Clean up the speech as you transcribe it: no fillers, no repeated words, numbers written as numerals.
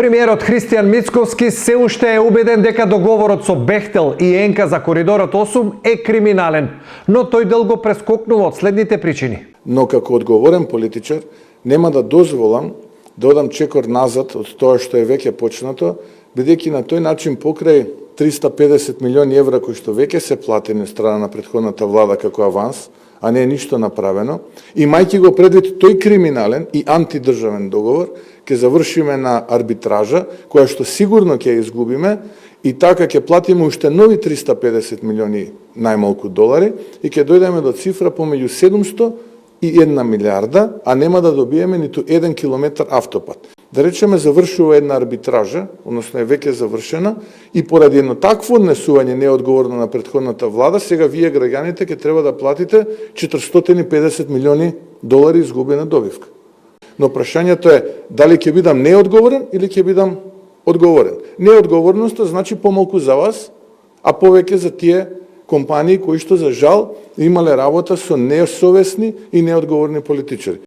Премиерот Христијан Мицковски се уште е убеден дека договорот со Бехтел и ЕНК за коридорот 8 е криминален, но тој дел го прескокнува од следните причини. Но како одговорен политичар нема да дозволам да одам чекор назад од тоа што е веќе почнато, бидејќи на тој начин покрај 350 милиони евра кои што веќе се платени од страна на претходната влада како аванс, а не е ништо направено, имајќи го предвид тој криминален и антидржавен договор, ќе завршиме на арбитража, која што сигурно ќе изгубиме, и така ќе платиме уште нови 350 милиони најмалку долари и ќе дојдеме до цифра помеѓу 700 и 1 милиарда, а нема да добиеме ниту 1 километар автопат. Да речеме, завршува една арбитража, односно е веќе завршена, и поради едно такво однесување неодговорно на претходната влада, сега вие граѓаните ќе треба да платите 450 милиони долари изгубена добивка. Но прашањето е дали ќе бидам неодговорен или ќе бидам одговорен. Неодговорноста значи помалку за вас, а повеќе за тие компании кои што за жал имале работа со несовесни и неодговорни политичари.